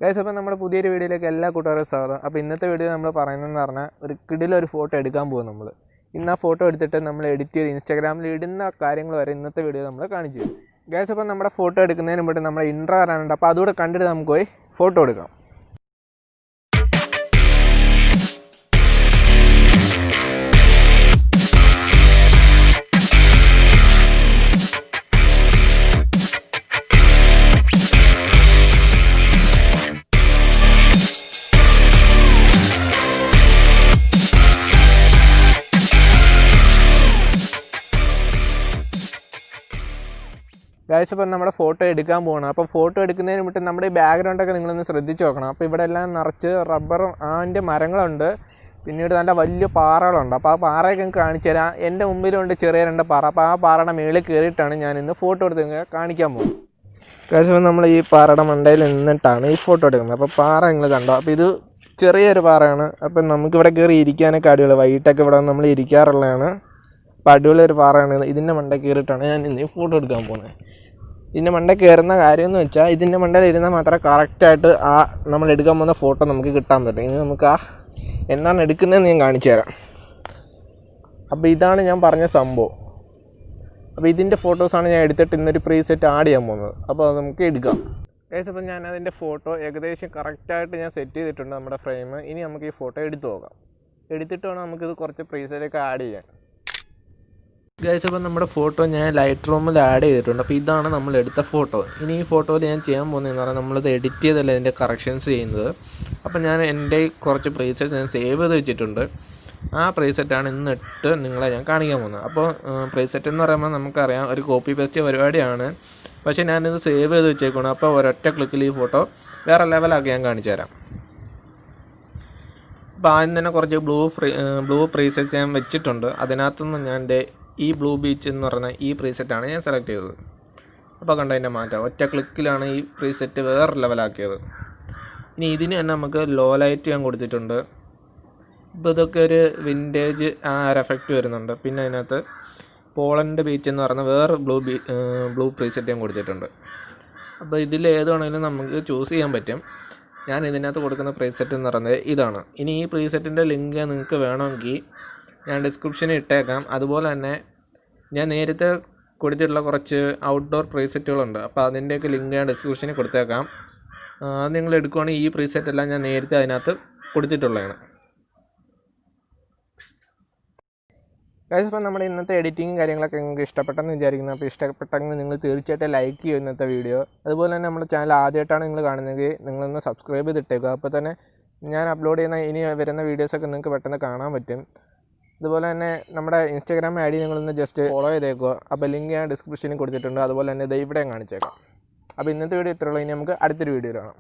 Guys, അപ്പോൾ നമ്മുടെ പുതിയൊരു വീഡിയോയിലേക്ക് എല്ലാ കൂട്ടുകാരും സ്വാഗതം. അപ്പോൾ ഇന്നത്തെ വീഡിയോ നമ്മൾ പറയുന്നതെന്ന് പറഞ്ഞാൽ ഒരു കിടിലൊരു ഫോട്ടോ എടുക്കാൻ പോകും നമ്മൾ. ഇന്ന് ആ ഫോട്ടോ എടുത്തിട്ട് നമ്മൾ എഡിറ്റ് ചെയ്ത് ഇൻസ്റ്റാഗ്രാമിൽ ഇടുന്ന കാര്യങ്ങൾ വരെ ഇന്നത്തെ വീഡിയോ നമ്മൾ കാണിച്ചു തരും. ഗൈസ്, അപ്പോൾ നമ്മുടെ ഫോട്ടോ എടുക്കുന്നതിന് മുമ്പ് നമ്മുടെ ഇൻട്രോ വരാനുണ്ട്. അപ്പോൾ അതുകൂടെ കണ്ടിട്ട് നമുക്ക് പോയി ഫോട്ടോ എടുക്കാം. ഗൈസ്, അപ്പോൾ നമ്മുടെ ഫോട്ടോ എടുക്കാൻ പോകണം. അപ്പോൾ ഫോട്ടോ എടുക്കുന്നതിന് മുമ്പ് നമ്മുടെ ഈ ബാക്ക്ഗ്രൗണ്ടൊക്കെ നിങ്ങളൊന്ന് ശ്രദ്ധിച്ച് നോക്കണം. അപ്പോൾ ഇവിടെ എല്ലാം നിറച്ച് റബ്ബറും അതിൻ്റെ മരങ്ങളുണ്ട്. പിന്നീട് നല്ല വലിയ പാറകളുണ്ട്. അപ്പോൾ ആ പാറയൊക്കെ നിങ്ങൾക്ക് കാണിച്ചു തരാം. എൻ്റെ മുമ്പിലുണ്ട് ചെറിയ രണ്ട് പാറ. അപ്പോൾ ആ പാറയുടെ മേളിൽ കയറിയിട്ടാണ് ഞാൻ ഇന്ന് ഫോട്ടോ എടുത്ത് കാണിക്കാൻ പോകുന്നത്. ഗൈസ്, അപ്പോൾ നമ്മൾ ഈ പാറയുടെ മണ്ടയിൽ നിന്നിട്ടാണ് ഈ ഫോട്ടോ എടുക്കുന്നത്. അപ്പോൾ പാറ നിങ്ങൾ കണ്ടോ. അപ്പോൾ ഇത് ചെറിയൊരു പാറയാണ്. അപ്പം നമുക്കിവിടെ കയറി ഇരിക്കാനൊക്കെ അടിപൊളി. വൈകിട്ടൊക്കെ ഇവിടെ നമ്മൾ ഇരിക്കാറുള്ളതാണ്. അപ്പോൾ അടിപൊളി ഒരു പാറയാണ്. ഇതിൻ്റെ മണ്ടയിൽ കയറിയിട്ടാണ് ഞാൻ ഇന്ന് ഈ ഫോട്ടോ എടുക്കാൻ പോകുന്നത്. ഇതിൻ്റെ മണ്ടയിൽ കയറുന്ന കാര്യം എന്ന് വെച്ചാൽ ഇതിൻ്റെ മണ്ടയിൽ ഇരുന്നാൽ മാത്രമേ കറക്റ്റായിട്ട് ആ നമ്മൾ എടുക്കാൻ പോകുന്ന ഫോട്ടോ നമുക്ക് കിട്ടാൻ പറ്റും. ഇനി നമുക്ക് എന്താണ് എടുക്കുന്നതെന്ന് ഞാൻ കാണിച്ചു തരാം. അപ്പോൾ ഇതാണ് ഞാൻ പറഞ്ഞ സംഭവം. അപ്പോൾ ഇതിൻ്റെ ഫോട്ടോസാണ് ഞാൻ എടുത്തിട്ട് ഇന്നൊരു പ്രീസെറ്റ് ആഡ് ചെയ്യാൻ പോകുന്നത്. അപ്പോൾ അത് നമുക്ക് എടുക്കാം. ഗൈസ്, അപ്പോൾ ഞാൻ അതിൻ്റെ ഫോട്ടോ ഏകദേശം കറക്റ്റായിട്ട് ഞാൻ സെറ്റ് ചെയ്തിട്ടുണ്ട് നമ്മുടെ ഫ്രെയിം. ഇനി നമുക്ക് ഈ ഫോട്ടോ എടുത്തു നോക്കാം. എടുത്തിട്ട് വേണം നമുക്കിത് കുറച്ച് പ്രീസെറ്റൊക്കെ ആഡ് ചെയ്യാൻ. ഗൈസ്, അപ്പോൾ നമ്മുടെ ഫോട്ടോ ഞാൻ ലൈറ്റ് റൂമിൽ ആഡ് ചെയ്തിട്ടുണ്ട്. അപ്പോൾ ഇതാണ് നമ്മൾ എടുത്ത ഫോട്ടോ. ഇനി ഈ ഫോട്ടോയിൽ ഞാൻ ചെയ്യാൻ പോകുന്നതെന്ന് പറഞ്ഞാൽ നമ്മളിത് എഡിറ്റ് ചെയ്തല്ല ഇതിൻ്റെ കറക്ഷൻസ് ചെയ്യുന്നത്. അപ്പോൾ ഞാൻ എൻ്റെ കുറച്ച് പ്രീസെറ്റ്സ് ഞാൻ സേവ് ചെയ്ത് വെച്ചിട്ടുണ്ട്. ആ പ്രീസെറ്റാണ് ഇന്നിട്ട് നിങ്ങളെ ഞാൻ കാണിക്കാൻ പോകുന്നത്. അപ്പോൾ പ്രീസെറ്റ് എന്ന് പറയുമ്പോൾ നമുക്കറിയാം ഒരു കോപ്പി പേസ്റ്റ് പരിപാടിയാണ്. പക്ഷേ ഞാനിത് സേവ് ചെയ്ത് വെച്ചേക്കണം. അപ്പോൾ ഒരൊറ്റ ക്ലിക്കിൽ ഈ ഫോട്ടോ വേറെ ലെവലാക്കി ഞാൻ കാണിച്ചു തരാം. അപ്പോൾ ആദ്യം തന്നെ കുറച്ച് ബ്ലൂ പ്രീസെറ്റ്സ് ഞാൻ വെച്ചിട്ടുണ്ട്. അതിനകത്തുനിന്ന് ഞാൻ എൻ്റെ ഈ ബ്ലൂ ബീച്ച് എന്ന് പറഞ്ഞ ഈ പ്രീസെറ്റാണ് ഞാൻ സെലക്ട് ചെയ്തത്. അപ്പോൾ കണ്ടോ അതിൻ്റെ മാറ്റം. ഒറ്റ ക്ലിക്കിലാണ് ഈ പ്രീസെറ്റ് വേറെ ലെവലാക്കിയത്. ഇനി ഇതിന് തന്നെ നമുക്ക് ലോ ലൈറ്റ് ഞാൻ കൊടുത്തിട്ടുണ്ട്. ഇപ്പോൾ ഇതൊക്കെ ഒരു വിൻറ്റേജ് ആ ഒരു എഫക്റ്റ് വരുന്നുണ്ട്. പിന്നെ അതിനകത്ത് പോളണ്ട് ബീച്ച് എന്ന് പറയുന്ന വേറെ ബ്ലൂ പ്രീസെറ്റ് ഞാൻ കൊടുത്തിട്ടുണ്ട്. അപ്പോൾ ഇതിൽ ഏതാണെങ്കിലും നമുക്ക് ചൂസ് ചെയ്യാൻ പറ്റും. ഞാൻ ഇതിനകത്ത് കൊടുക്കുന്ന പ്രീസെറ്റ് എന്ന് പറയുന്നത് ഇതാണ്. ഇനി ഈ പ്രീസെറ്റിൻ്റെ ലിങ്ക് നിങ്ങൾക്ക് വേണമെങ്കിൽ ഞാൻ ഡിസ്ക്രിപ്ഷനിൽ ഇട്ടേക്കാം. അതുപോലെ തന്നെ ഞാൻ നേരത്തെ കൊടുത്തിട്ടുള്ള കുറച്ച് ഔട്ട്ഡോർ പ്രീസെറ്റുകളുണ്ട്. അപ്പോൾ അതിൻ്റെയൊക്കെ ലിങ്ക് ഞാൻ ഡിസ്ക്രിപ്ഷനിൽ കൊടുത്തേക്കാം. അത് നിങ്ങൾ എടുക്കുകയാണെങ്കിൽ ഈ പ്രീസെറ്റ് എല്ലാം ഞാൻ നേരത്തെ അതിനകത്ത് കൊടുത്തിട്ടുള്ളതാണ്. ഗൈസ്, അപ്പോൾ നമ്മുടെ ഇന്നത്തെ എഡിറ്റിങ്ങും കാര്യങ്ങളൊക്കെ നിങ്ങൾക്ക് ഇഷ്ടപ്പെട്ടെന്ന് വിചാരിക്കുന്നു. അപ്പോൾ ഇഷ്ടപ്പെട്ടെങ്കിൽ നിങ്ങൾ തീർച്ചയായിട്ടും ലൈക്ക് ചെയ്യും ഇന്നത്തെ വീഡിയോ. അതുപോലെ തന്നെ നമ്മുടെ ചാനൽ ആദ്യമായിട്ടാണ് നിങ്ങൾ കാണുന്നതെങ്കിൽ നിങ്ങളൊന്ന് സബ്സ്ക്രൈബ് ചെയ്തിട്ടേക്കുക. അപ്പോൾ തന്നെ ഞാൻ അപ്ലോഡ് ചെയ്യുന്ന ഇനി വരുന്ന വീഡിയോസൊക്കെ നിങ്ങൾക്ക് പെട്ടെന്ന് കാണാൻ പറ്റും. അതുപോലെ തന്നെ നമ്മുടെ ഇൻസ്റ്റാഗ്രാം ഐ ഡി നിങ്ങളൊന്ന് ജസ്റ്റ് ഫോളോ ചെയ്തേക്കുക. അപ്പോൾ ലിങ്ക് ഞാൻ ഡിസ്ക്രിപ്ഷനിൽ കൊടുത്തിട്ടുണ്ട്. അതുപോലെ തന്നെ ഇത് ഇവിടെയും കാണിച്ചേക്കാം. അപ്പോൾ ഇന്നത്തെ വീഡിയോ ഇത്രയുള്ളൂ. ഇനി നമുക്ക് അടുത്തൊരു വീഡിയോ കാണാം.